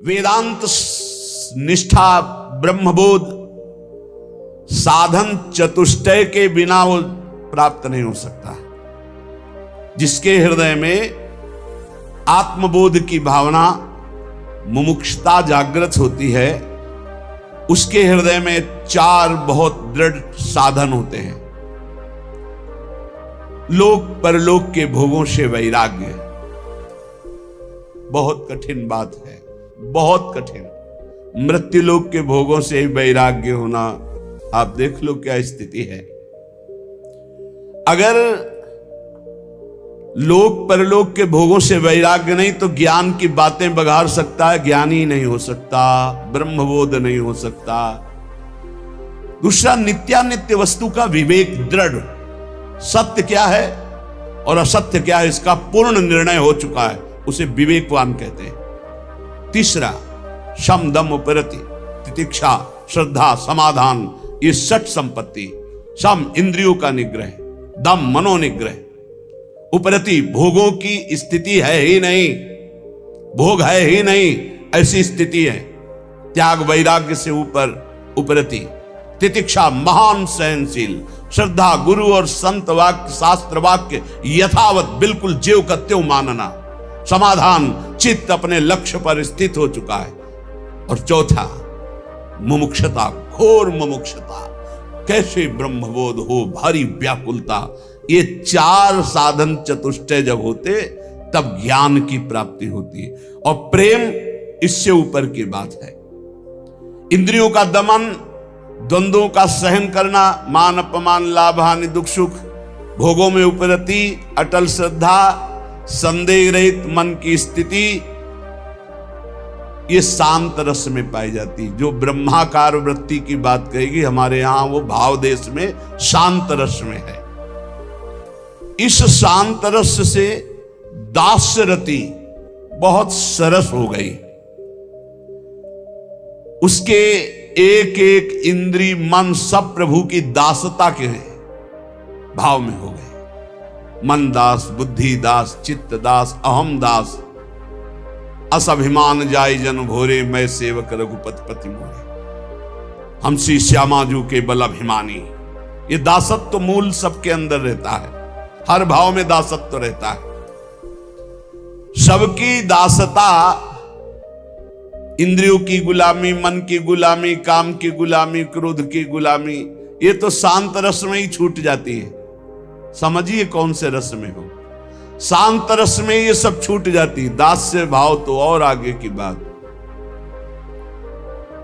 वेदांत निष्ठा ब्रह्मबोध साधन चतुष्टय के बिना वो प्राप्त नहीं हो सकता। जिसके हृदय में आत्मबोध की भावना मुमुक्षुता जागृत होती है, उसके हृदय में 4 बहुत दृढ़ साधन होते हैं। लोक परलोक के भोगों से वैराग्य, बहुत कठिन बात है, बहुत कठिन। मृत्युलोक के भोगों से ही वैराग्य होना, आप देख लो क्या स्थिति है। अगर लोक परलोक के भोगों से वैराग्य नहीं तो ज्ञान की बातें बघार सकता है, ज्ञानी नहीं हो सकता, ब्रह्मबोध नहीं हो सकता। दूसरा, नित्यानित्य वस्तु का विवेक दृढ़, सत्य क्या है और असत्य क्या है इसका पूर्ण निर्णय हो चुका है, उसे विवेकवान कहते हैं। तीसरा, शम दम उपरति, तितिक्षा, श्रद्धा, समाधान, ये 6 संपत्ति। शम इंद्रियों का निग्रह, दम मनोनिग्रह, उपरति भोगों की स्थिति है ही नहीं, भोग है ही नहीं, ऐसी स्थिति है, त्याग वैराग्य से ऊपर उपरति। तितिक्षा महान सहनशील, श्रद्धा गुरु और संत वाक्य शास्त्र वाक्य यथावत बिल्कुल ज्यों का त्यों मानना। समाधान, चित्त अपने लक्ष्य पर स्थित हो चुका है। और चौथा, मुमुक्षुता, घोर मुमुक्षुता, कैसे ब्रह्मबोध हो, भारी व्याकुलता। ये 4 साधन चतुष्टय जब होते तब ज्ञान की प्राप्ति होती है। और प्रेम इससे ऊपर की बात है। इंद्रियों का दमन, द्वंद्वों का सहन करना, मान अपमान लाभ हानि दुख सुख, भोगों में उपरति, अटल श्रद्धा, संदेह रहित मन की स्थिति, ये शांत रस में पाई जाती। जो ब्रह्माकार वृत्ति की बात कहेगी, हमारे यहां वो भाव देश में शांत रस में है। इस शांत रस से दास्य रति बहुत सरस हो गई। उसके एक एक इंद्री मन सब प्रभु की दासता के भाव में हो गए। मन दास, बुद्धि दास, चित्त दास, अहम दास, असभिमान जाय जन भोरे, मैं सेवक रघुपति पति मोरे। हम श्री श्यामाजू के बल अभिमानी। ये दासत्व मूल सबके अंदर रहता है, हर भाव में दासत्व रहता है। सबकी दासता, इंद्रियों की गुलामी, मन की गुलामी, काम की गुलामी, क्रोध की गुलामी, ये तो शांत रस में ही छूट जाती है। समझिए कौन से रस में हो, शांत रस में ये सब छूट जाती। दास्य भाव तो और आगे की बात।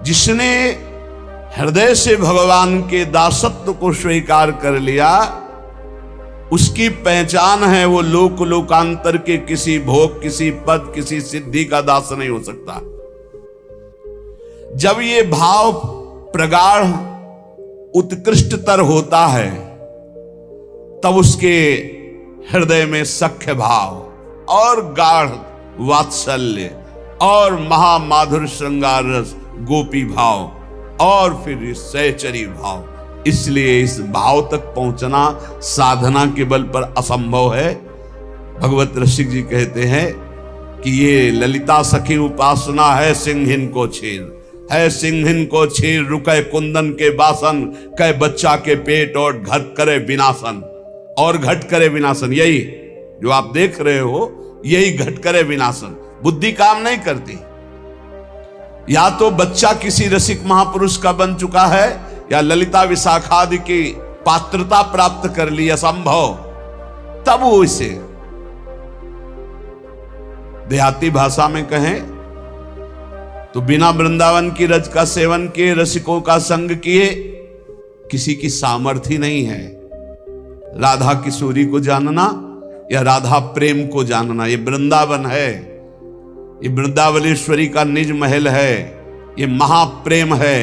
जिसने हृदय से भगवान के दासत्व को स्वीकार कर लिया, उसकी पहचान है वो लोक लोकांतर के किसी भोग, किसी पद, किसी सिद्धि का दास नहीं हो सकता। जब ये भाव प्रगाढ़ उत्कृष्टतर होता है, तब उसके हृदय में सख्य भाव और गाढ़ वात्सल्य और महामाधुर श्रृंगार रस, गोपी भाव और फिर सहचरी भाव। इसलिए इस भाव तक पहुंचना साधना के बल पर असंभव है। भगवत रसिक जी कहते हैं कि ये ललिता सखी उपासना है सिंहिन को छीर, है सिंहिन को छीर, रुके कुंदन के बासन, कह बच्चा के पेट और घट करे विनाशन। और घट करे विनाशन, यही जो आप देख रहे हो, यही घट करे विनाशन। बुद्धि काम नहीं करती। या तो बच्चा किसी रसिक महापुरुष का बन चुका है, या ललिता विशाखादि की पात्रता प्राप्त कर ली, असंभव। तब वो इसे देहाती भाषा में कहें तो बिना वृंदावन की रज का सेवन किए, रसिकों का संग किए, किसी की सामर्थ्य नहीं है राधा किशोरी को जानना या राधा प्रेम को जानना। ये वृंदावन है, ये वृंदावनेश्वरी का निज महल है, ये महाप्रेम है।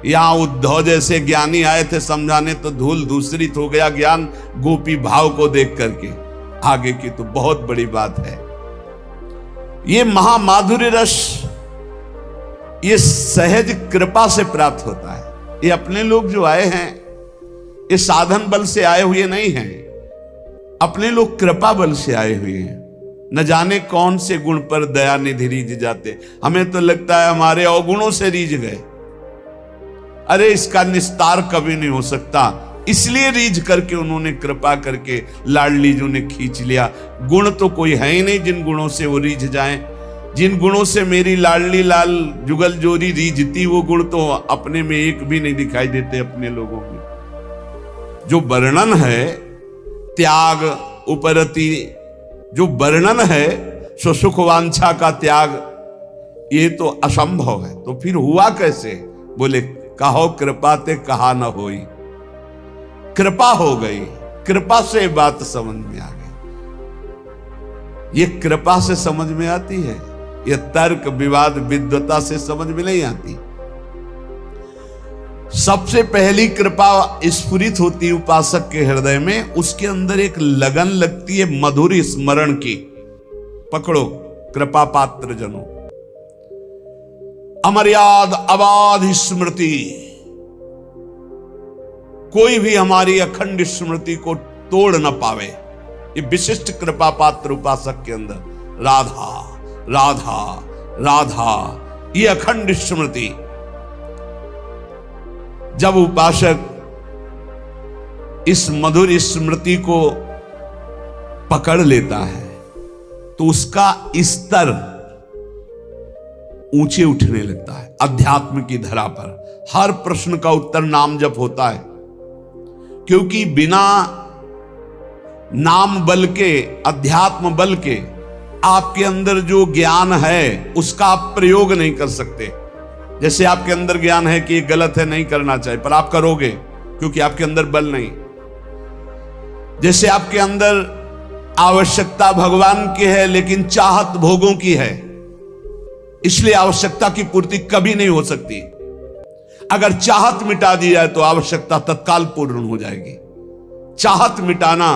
यहां उद्धव जैसे ज्ञानी आए थे समझाने, तो धूल दूसरी हो गया ज्ञान गोपी भाव को देख करके। आगे की तो बहुत बड़ी बात है। ये महामाधुर्य रस ये सहज कृपा से प्राप्त होता है। ये अपने लोग जो आए हैं, ये साधन बल से आए हुए नहीं हैं, अपने लोग कृपा बल से आए हुए हैं। न जाने कौन से गुण पर दया निधि रीझ जाते। हमें तो लगता है हमारे अवगुणों से रीझ गए। अरे इसका निस्तार कभी नहीं हो सकता, इसलिए रीझ करके उन्होंने कृपा करके लाडली जी ने खींच लिया। गुण तो कोई है ही नहीं जिन गुणों से वो रीझ जाएं। जिन गुणों से मेरी लाडली लाल जुगल जोरी रीझती, वो गुण तो अपने में एक भी नहीं दिखाई देते अपने लोगों में। जो वर्णन है त्याग उपरति, जो वर्णन है सो सुख वांछा का त्याग, ये तो असंभव है। तो फिर हुआ कैसे? बोले कहो कृपा ते कहा न होई। कृपा हो गई, कृपा से बात समझ में आ गई। ये कृपा से समझ में आती है, ये तर्क विवाद विद्वता से समझ में नहीं आती। सबसे पहली कृपा स्फुरित होती उपासक के हृदय में, उसके अंदर एक लगन लगती है मधुर स्मरण की। पकड़ो कृपा पात्र जनों, अमर्याद अबाध स्मृति। कोई भी हमारी अखंड स्मृति को तोड़ न पावे। ये विशिष्ट कृपा पात्र उपासक के अंदर राधा राधा राधा, ये अखंड स्मृति। जब उपासक इस मधुर स्मृति को पकड़ लेता है तो उसका स्तर ऊंचे उठने लगता है। अध्यात्म की धरा पर हर प्रश्न का उत्तर नाम जप होता है, क्योंकि बिना नाम बल के, अध्यात्म बल के आपके अंदर जो ज्ञान है उसका आप प्रयोग नहीं कर सकते। जैसे आपके अंदर ज्ञान है कि ये गलत है, नहीं करना चाहिए, पर आप करोगे क्योंकि आपके अंदर बल नहीं। जैसे आपके अंदर आवश्यकता भगवान की है लेकिन चाहत भोगों की है, इसलिए आवश्यकता की पूर्ति कभी नहीं हो सकती। अगर चाहत मिटा दी जाए तो आवश्यकता तत्काल पूर्ण हो जाएगी। चाहत मिटाना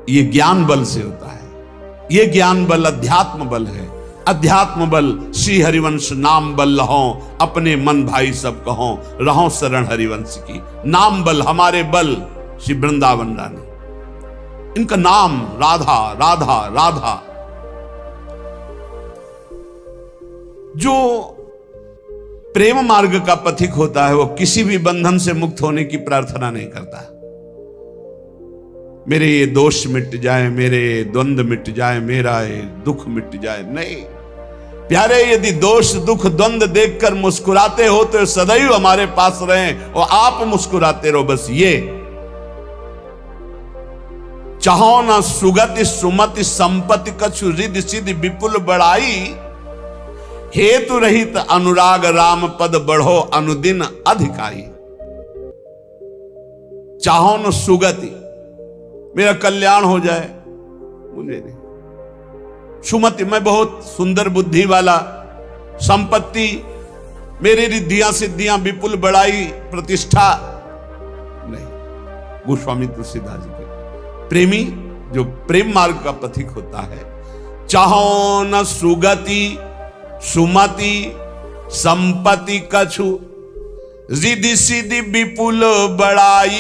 यह ज्ञान बल से होता है। यह ज्ञान बल अध्यात्म बल है। अध्यात्म बल श्री हरिवंश नाम बल लहो, अपने मन भाई सब कहो, रहो शरण हरिवंश की। नाम बल हमारे बल श्री वृंदावन रानी, इनका नाम राधा राधा राधा। जो प्रेम मार्ग का पथिक होता है वो किसी भी बंधन से मुक्त होने की प्रार्थना नहीं करता। मेरे ये दोष मिट जाए, मेरे द्वंद्व मिट जाए, मेरा ये दुख मिट जाए, नहीं प्यारे। यदि दोष दुख द्वंद्व देखकर मुस्कुराते हो तो सदैव हमारे पास रहें और आप मुस्कुराते रहो। बस ये चाहो न सुगति सुमति संपत्ति कछु रिद्धि सिद्धि विपुल बड़ाई, हेतु रहित अनुराग राम पद बढ़ो अनुदिन अधिकाई। चाहो न सुगति, मेरा कल्याण हो जाए, मुझे नहीं। सुमति, मैं बहुत सुंदर बुद्धि वाला, संपत्ति, मेरी रिद्धियां सिद्धियां, विपुल बड़ाई प्रतिष्ठा, नहीं। गोस्वामी तुलसीदास जी के प्रेमी जो प्रेम मार्ग का पथिक होता है, चाहो न सुगति सुमति संपत्ति कछु रिद्धि सिद्धि विपुल बड़ाई,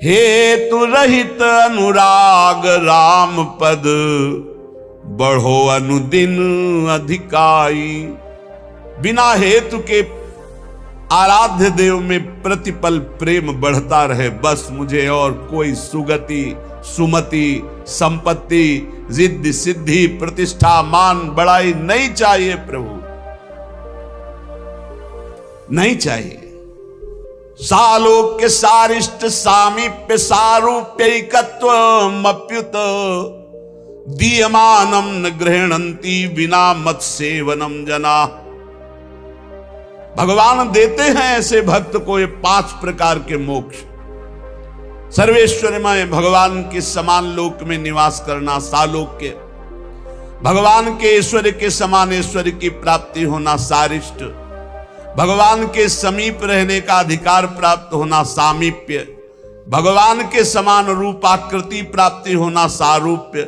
हेतु रहित अनुराग राम पद बढ़ो अनुदिन अधिकाई। बिना हेतु के आराध्य देव में प्रतिपल प्रेम बढ़ता रहे, बस मुझे और कोई सुगति सुमति संपत्ति रिद्धि सिद्धि प्रतिष्ठा मान बड़ाई नहीं चाहिए प्रभु, नहीं चाहिए। सालोक्य सारिष्ट सामीप्य सारूप्यैकत्व मप्युत दीयमानम न गृह्णन्ति बिना मत सेवनम जना। भगवान देते हैं ऐसे भक्त को ये 5 प्रकार के मोक्ष। सर्वेश्वरमय भगवान के समान लोक में निवास करना सालोक्य, भगवान के ऐश्वर्य के समान ऐश्वर्य की प्राप्ति होना सारिष्ट, भगवान के समीप रहने का अधिकार प्राप्त होना सामीप्य, भगवान के समान रूपाकृति प्राप्ति होना सारूप्य,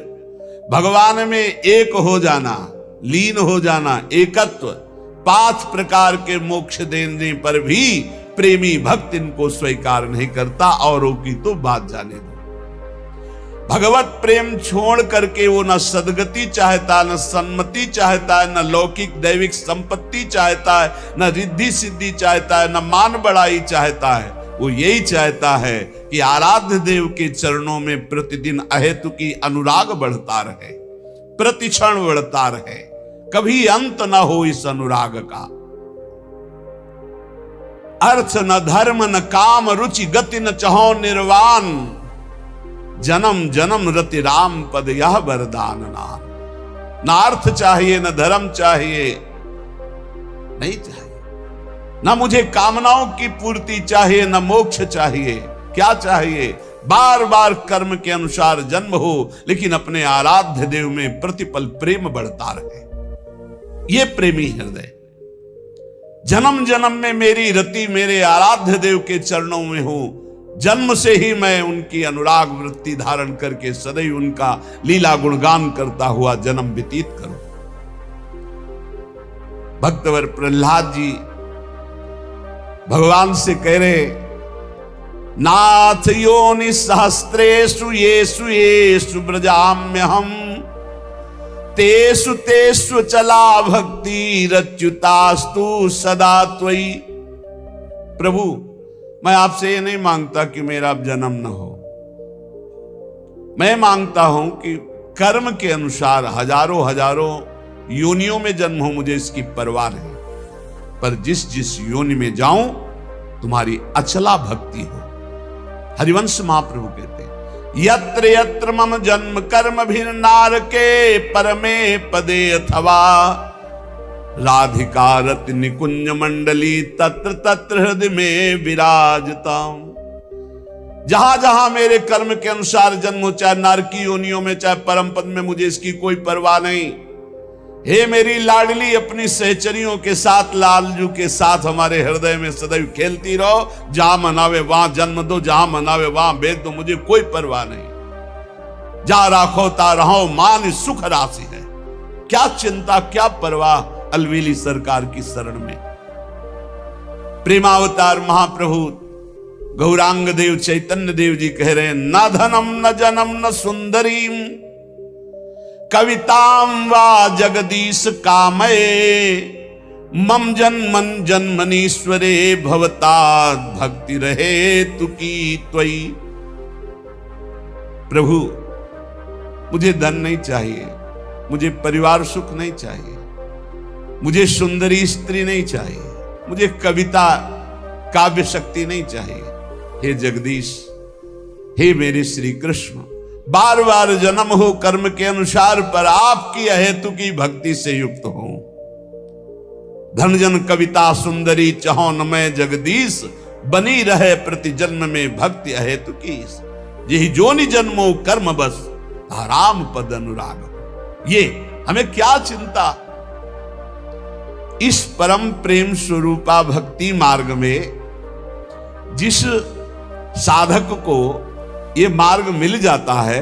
भगवान में एक हो जाना, लीन हो जाना, एकत्व। 5 प्रकार के मोक्ष देने पर भी प्रेमी भक्त इनको स्वीकार नहीं करता, औरों की तो बात जाने दो। भगवत प्रेम छोड़ करके वो न सदगति चाहता, न सन्मति चाहता है, न लौकिक दैविक संपत्ति चाहता है, न रिद्धि सिद्धि चाहता है, न मान बढ़ाई चाहता है। वो यही चाहता है कि आराध्य देव के चरणों में प्रतिदिन अहेतु की अनुराग बढ़ता रहे, प्रतिक्षण बढ़ता रहे, कभी अंत न हो इस अनुराग का। अर्थ न धर्म न काम रुचि गति न चहो निर्वाण, जन्म जन्म रति राम पद यह वरदान नाम। न अर्थ चाहिए न धर्म चाहिए, नहीं चाहिए, न मुझे कामनाओं की पूर्ति चाहिए, न मोक्ष चाहिए। क्या चाहिए? बार बार कर्म के अनुसार जन्म हो, लेकिन अपने आराध्य देव में प्रतिपल प्रेम बढ़ता रहे। ये प्रेमी हृदय जन्म जन्म में मेरी रति मेरे आराध्य देव के चरणों में हो, जन्म से ही मैं उनकी अनुराग वृत्ति धारण करके सदैव उनका लीला गुणगान करता हुआ जन्म व्यतीत करूं। भक्तवर प्रहलाद जी भगवान से कह रहे, नाथ योनि सहस्त्रेषु येषु येषु ब्रजाम्यहम् तेषु तेषु चला भक्ति रच्युतास्तु सदा त्वयि। प्रभु, मैं आपसे ये नहीं मांगता कि मेरा अब जन्म न हो, मैं मांगता हूं कि कर्म के अनुसार हजारों हजारों योनियों में जन्म हो, मुझे इसकी परवाह नहीं, पर जिस जिस योनि में जाऊं तुम्हारी अचला भक्ति हो। हरिवंश महाप्रभु कहते हैं, यत्र यत्र मम जन्म कर्म भिन्नारके परमे पदे अथवा राधिका रति निकुंज मंडली तत्र तत्र हृदय में विराजता। जहां जहां मेरे कर्म के अनुसार जन्म हो, चाहे नारकी योनियों में चाहे परम पद में, मुझे इसकी कोई परवाह नहीं। हे मेरी लाडली, अपनी सहचरियों के साथ लालजू के साथ हमारे हृदय में सदैव खेलती रहो। जहां मनावे वहां जन्म दो, जहां मनावे वहां भेज दो, मुझे कोई परवाह नहीं। जा राखो ता रहो, मान सुख राशि है। क्या चिंता क्या परवाह अलवेली सरकार की शरण में। प्रेमावतार महाप्रभु गौरांग देव चैतन्य देव जी कह रहे हैं, न धनम न जनम न सुंदरीम कविताम वा जगदीश कामये मम जन्मन जन्मनीश्वरे भवतात् भक्ति रहे तुकी त्वयि। प्रभु, मुझे धन नहीं चाहिए, मुझे परिवार सुख नहीं चाहिए, मुझे सुंदरी स्त्री नहीं चाहिए, मुझे कविता काव्य शक्ति नहीं चाहिए। हे जगदीश, हे मेरे श्री कृष्ण, बार बार जन्म हो कर्म के अनुसार, पर आपकी अहेतु की भक्ति से युक्त हो। धन जन कविता सुंदरी चहो न मैं जगदीश, बनी रहे प्रति जन्म में भक्ति अहेतु की। यही जोनि जन्मो कर्म बस राम पद अनुराग। ये हमें क्या चिंता। इस परम प्रेम स्वरूपा भक्ति मार्ग में जिस साधक को ये मार्ग मिल जाता है,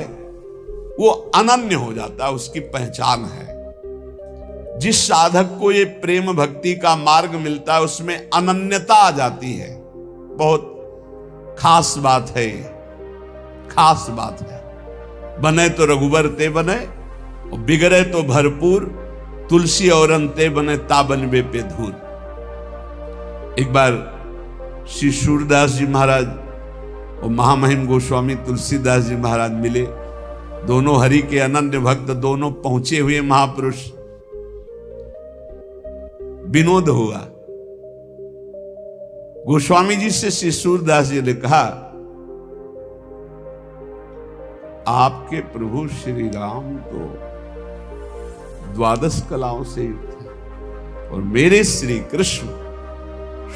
वो अनन्य हो जाता है, उसकी पहचान है। जिस साधक को ये प्रेम भक्ति का मार्ग मिलता है, उसमें अनन्यता आ जाती है। बहुत खास बात है, खास बात है। बने तो रघुबर ते बने, और बिगड़े तो भरपूर, तुलसी और अंते बने ताबन बे पे धूल। एक बार श्री सूरदास जी महाराज और महामहिम गोस्वामी तुलसीदास जी महाराज मिले। दोनों हरि के अनन्य भक्त, दोनों पहुंचे हुए महापुरुष। विनोद हुआ। गोस्वामी जी से श्री सूरदास जी ने कहा, आपके प्रभु श्री राम तो 12 कलाओं से युक्त है और मेरे श्री कृष्ण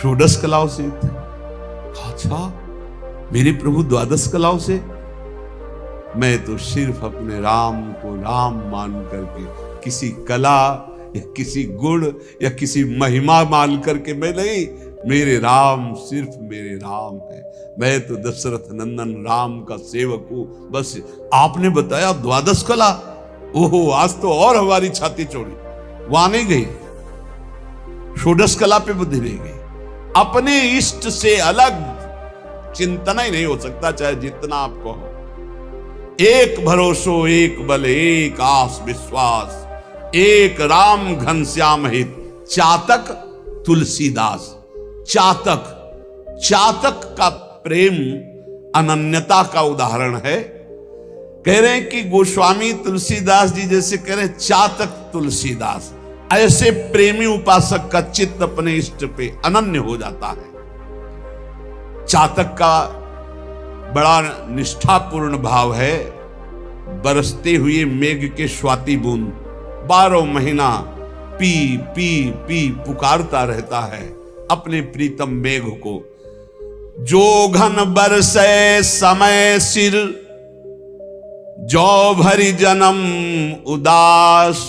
16 कलाओं से युक्त है। अच्छा, मेरे प्रभु 12 कलाओं से? मैं तो सिर्फ अपने राम को राम मान करके, किसी कला या किसी गुण या किसी महिमा मान करके मैं नहीं, मेरे राम सिर्फ मेरे राम है। मैं तो दशरथ नंदन राम का सेवक हूं। बस आपने बताया 12 कला, ओहो, आज तो और हमारी छाती चौड़ी। वहां नहीं गई, 16 कला पे बुद्धि नहीं गई। अपने इष्ट से अलग चिंतन ही नहीं हो सकता, चाहे जितना आपको हो। एक भरोसो एक बल एक आस विश्वास, एक राम घनश्याम हित, चातक तुलसीदास। चातक, चातक का प्रेम अनन्यता का उदाहरण है। कह रहे हैं कि गोस्वामी तुलसीदास जी जैसे कह रहे हैं चातक तुलसीदास, ऐसे प्रेमी उपासक का चित्त अपने इष्ट पे अनन्य हो जाता है। चातक का बड़ा निष्ठापूर्ण भाव है। बरसते हुए मेघ के स्वाति बूंद 12 महीना पी पी पी पुकारता रहता है अपने प्रीतम मेघ को। जो घन बरसे समय सिर, जो भरी जन्म उदास,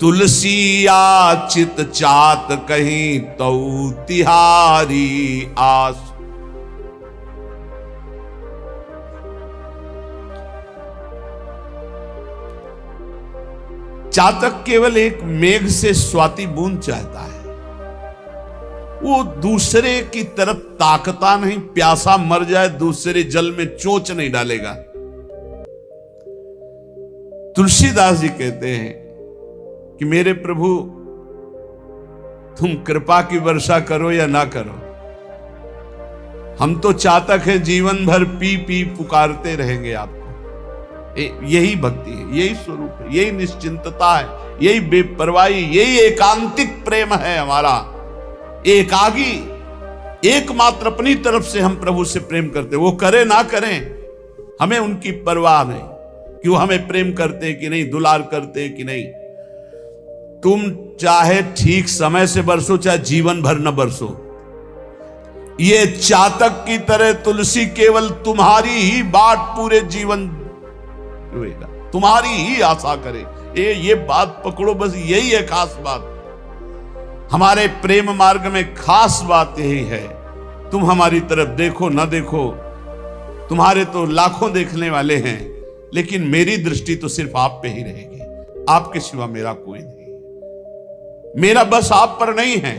तुलसी याचित चात कहीं तो तिहारी आस। चातक केवल एक मेघ से स्वाति बूंद चाहता है, वो दूसरे की तरफ ताकता नहीं। प्यासा मर जाए दूसरे जल में चोंच नहीं डालेगा। तुलसीदास जी कहते हैं कि मेरे प्रभु तुम कृपा की वर्षा करो या ना करो, हम तो चातक हैं, जीवन भर पी पी पुकारते रहेंगे आपको। यही भक्ति है, यही स्वरूप है, यही निश्चिंतता है, यही बेपरवाही, यही एकांतिक प्रेम है हमारा। एकागी, एकमात्र अपनी तरफ से हम प्रभु से प्रेम करते, वो करे ना करें हमें उनकी परवाह नहीं कि वो हमें प्रेम करते कि नहीं, दुलार करते कि नहीं। तुम चाहे ठीक समय से बरसो, चाहे जीवन भर न बरसो, ये चातक की तरह तुलसी केवल तुम्हारी ही बाट पूरे जीवन रोएगा, तुम्हारी ही आशा करे। ये बात पकड़ो, बस यही है खास बात। हमारे प्रेम मार्ग में खास बात यही है। तुम हमारी तरफ देखो ना देखो, तुम्हारे तो लाखों देखने वाले हैं, लेकिन मेरी दृष्टि तो सिर्फ आप पे ही रहेगी। आपके सिवा मेरा कोई नहीं। मेरा बस आप पर नहीं है,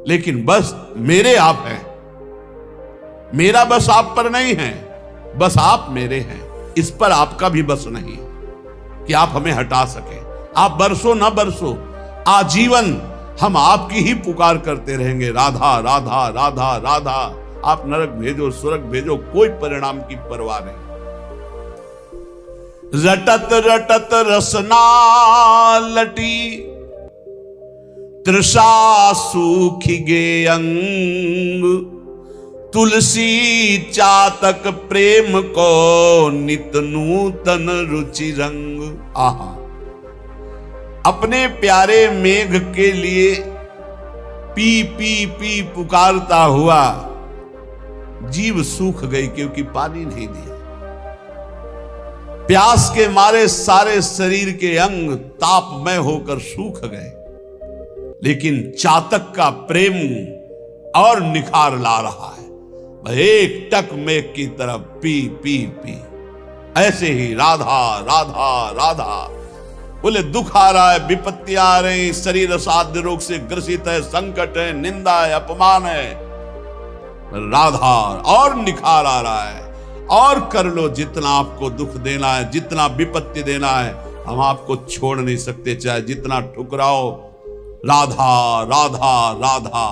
लेकिन बस मेरे आप हैं। मेरा बस आप पर नहीं है, बस आप मेरे हैं। इस पर आपका भी बस नहीं कि आप हमें हटा सके। आप बरसो ना बरसो, आजीवन हम आपकी ही पुकार करते रहेंगे, राधा राधा राधा राधा। आप नरक भेजो स्वर्ग भेजो, कोई परिणाम की परवाह नहीं। रटत रटत रसना लटी, तृषा सूखी गे अंग, तुलसी चातक प्रेम को नित नूतन रुचि रंग। आहा, अपने प्यारे मेघ के लिए पी पी पी पुकारता हुआ जीव सूख गई, क्योंकि पानी नहीं दिया। प्यास के मारे सारे शरीर के अंग तापमय होकर सूख गए, लेकिन चातक का प्रेम और निखार ला रहा है। एक टक मेघ की तरफ पी पी पी। ऐसे ही राधा राधा राधा। बोले दुख आ रहा है, विपत्तियां आ रही, शरीर असाध्य रोग से ग्रसित है, संकट है, निंदा है, अपमान है, राधा और निखार आ रहा है। और कर लो जितना आपको दुख देना है, जितना विपत्ति देना है, हम आपको छोड़ नहीं सकते, चाहे जितना ठुकराओ। राधा राधा राधा।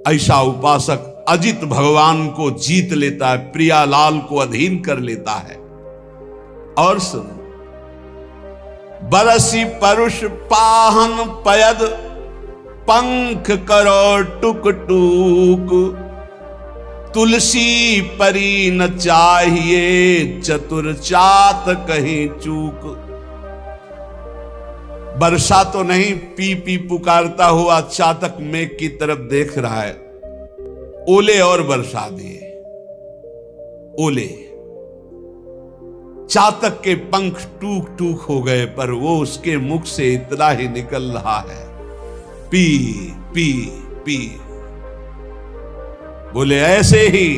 ऐसा उपासक अजित भगवान को जीत लेता है, प्रियालाल को अधीन कर लेता है। और सुनो, बरसी परुष पाहन पयद, पंख करो टुक टूक, तुलसी परी न चाहिए चतुर चात कहीं चूक। वर्षा तो नहीं, पी पी पुकारता हुआ चातक मेघ की तरफ देख रहा है। ओले और बरसा दिए, ओले। चातक के पंख टूक टूक हो गए, पर वो उसके मुख से इतना ही निकल रहा है, पी पी पी। बोले ऐसे ही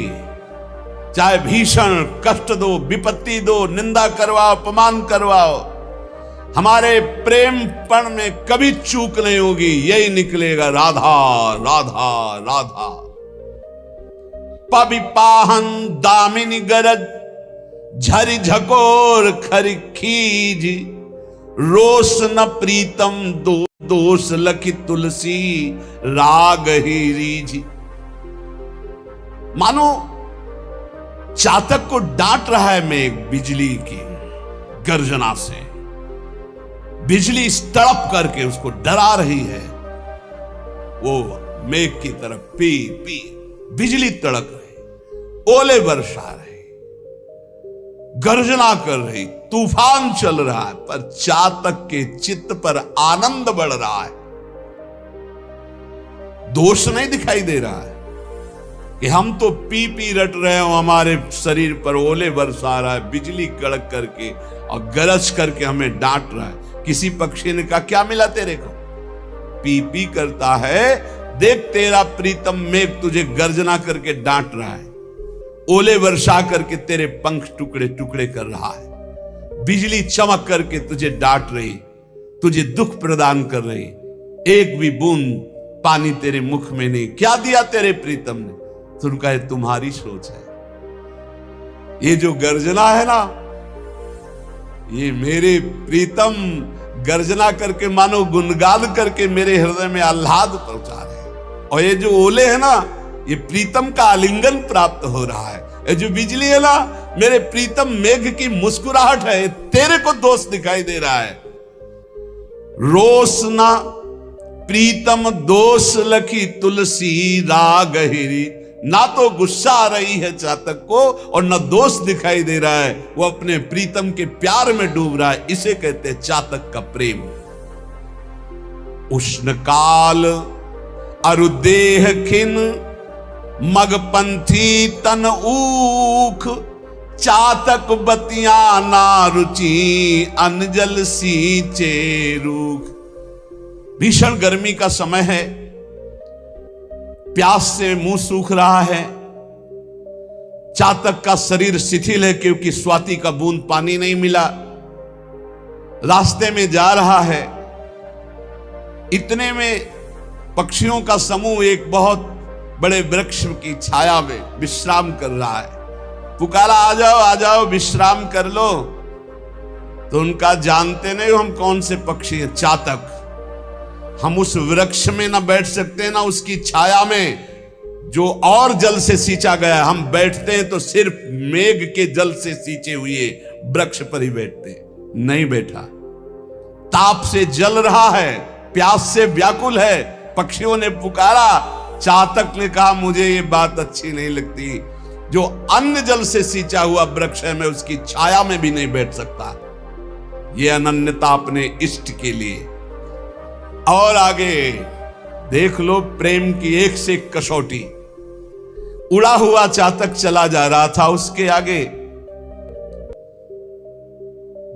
चाहे भीषण कष्ट दो, विपत्ति दो, निंदा करवाओ, अपमान करवाओ, हमारे प्रेम पण में कभी चूक नहीं होगी। यही निकलेगा, राधा राधा राधा। पविपाहन दामिनी गरज, झरि झकोर खरि खीज, रोष न प्रीतम दोष लखी तुलसी, राग ही रीझ। मानो चातक को डांट रहा है मेघ बिजली की गर्जना से। बिजली तड़प करके उसको डरा रही है। वो मेघ की तरफ पी पी बिजली तड़क रही, ओले बरसा रहे, गर्जना कर रही, तूफान चल रहा है, पर चातक के चित्त पर आनंद बढ़ रहा है। दोष नहीं दिखाई दे रहा है कि हम तो पी पी रट रहे हो, हमारे शरीर पर ओले बरसा रहा है, बिजली कड़क करके और गरज करके हमें डांट रहा है। किसी पक्षी ने कहा क्या मिला तेरे को? पी पी करता है, देख तेरा प्रीतम मेघ तुझे गर्जना करके डांट रहा है, ओले वर्षा करके तेरे पंख टुकड़े टुकड़े कर रहा है, बिजली चमक करके तुझे डांट रही, तुझे दुख प्रदान कर रही, एक भी बूंद पानी तेरे मुख में नहीं। क्या दिया तेरे प्रीतम ने? तो उनका ये तुम्हारी सोच है। ये जो गर्जना है ना, ये मेरे प्रीतम गर्जना करके मानो गुनगान करके मेरे हृदय में आह्लाद पहुंचा रहे हैं। और ये जो ओले है ना, ये प्रीतम का आलिंगन प्राप्त हो रहा है। ये जो बिजली है ना, मेरे प्रीतम मेघ की मुस्कुराहट है, तेरे को दोष दिखाई दे रहा है। रोष ना प्रीतम दोष लखी तुलसी, राग हिरी। ना तो गुस्सा आ रही है चातक को और ना दोष दिखाई दे रहा है, वो अपने प्रीतम के प्यार में डूब रहा है। इसे कहते हैं चातक का प्रेम। उष्ण काल अरुदेह खिन, मगपंथी तन ऊख, चातक बतिया ना रुचि, अनजल सींचे रूख। भीषण गर्मी का समय है, प्यास से मुंह सूख रहा है, चातक का शरीर शिथिल है क्योंकि स्वाति का बूंद पानी नहीं मिला, रास्ते में जा रहा है। इतने में पक्षियों का समूह एक बहुत बड़े वृक्ष की छाया में विश्राम कर रहा है। पुकारा आ जाओ विश्राम कर लो। तो उनका जानते नहीं हम कौन से पक्षी हैं, चातक। हम उस वृक्ष में ना बैठ सकते ना उसकी छाया में जो और जल से सींचा गया। हम बैठते हैं तो सिर्फ मेघ के जल से सींचे हुए वृक्ष पर ही बैठते हैं। नहीं बैठा, ताप से जल रहा है, प्यास से व्याकुल है। पक्षियों ने पुकारा, चातक ने कहा मुझे ये बात अच्छी नहीं लगती, जो अन्न जल से सींचा हुआ वृक्ष है मैं उसकी छाया में भी नहीं बैठ सकता। ये अनन्यता अपने इष्ट के लिए। और आगे देख लो प्रेम की एक से एक कसौटी। उड़ा हुआ चातक चला जा रहा था, उसके आगे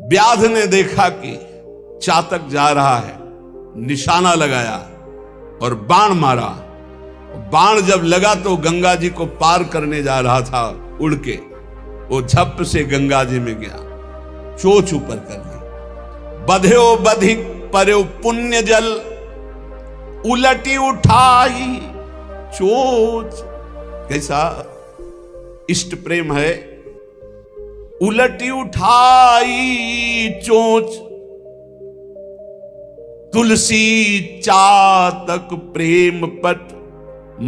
व्याध ने देखा कि चातक जा रहा है, निशाना लगाया और बाण मारा। बाण जब लगा तो गंगा जी को पार करने जा रहा था उड़ के, वो झप से गंगा जी में गया, चोच ऊपर कर ली। बध्यो बधिक पर्यो पुण्य जल, उलटी उठाई चोच। कैसा इष्ट प्रेम है। उलटी उठाई चोच, तुलसी चातक प्रेम पट,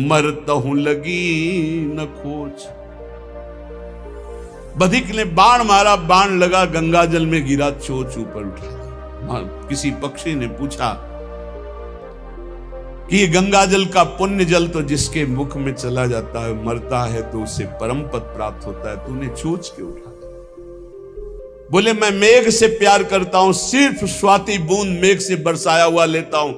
मरतहु लगी न खोज। बधिक ने बाण मारा, बाण लगा, गंगा जल में गिरा, चोच ऊपर उठा। किसी पक्षी ने पूछा कि ये गंगा जल का पुण्य जल तो जिसके मुख में चला जाता है मरता है तो उसे परम पद प्राप्त होता है, तूने चोच क्यों उठा? बोले मैं मेघ से प्यार करता हूं, सिर्फ स्वाति बूंद मेघ से बरसाया हुआ लेता हूं,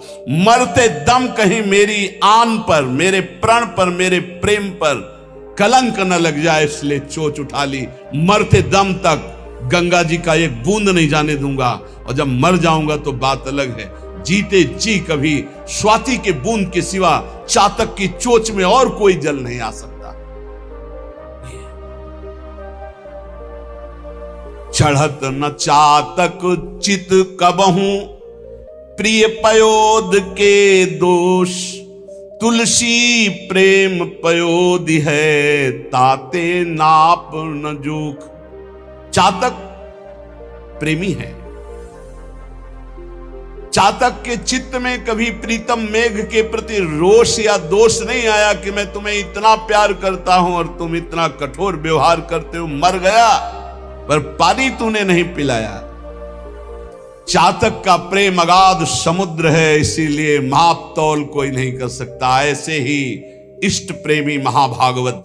मरते दम कहीं मेरी आन पर, मेरे प्राण पर, मेरे प्रेम पर कलंक न लग जाए, इसलिए चोच उठा ली। मरते दम तक गंगा जी का एक बूंद नहीं जाने दूंगा, और जब मर जाऊंगा तो बात अलग है। जीते जी कभी स्वाति के बूंद के सिवा चातक की चोच में और कोई जल नहीं आ सकता। चढ़त न चातक चित कबहू, प्रिय पयोद के दोष, तुलसी प्रेम पयोद है, ताते नाप न जोख। चातक प्रेमी है। चातक के चित्त में कभी प्रीतम मेघ के प्रति रोष या दोष नहीं आया कि मैं तुम्हें इतना प्यार करता हूं और तुम इतना कठोर व्यवहार करते हो, मर गया पर पानी तूने नहीं पिलाया। चातक का प्रेम अगाध समुद्र है, इसीलिए माप तौल कोई नहीं कर सकता। ऐसे ही इष्ट प्रेमी महाभागवत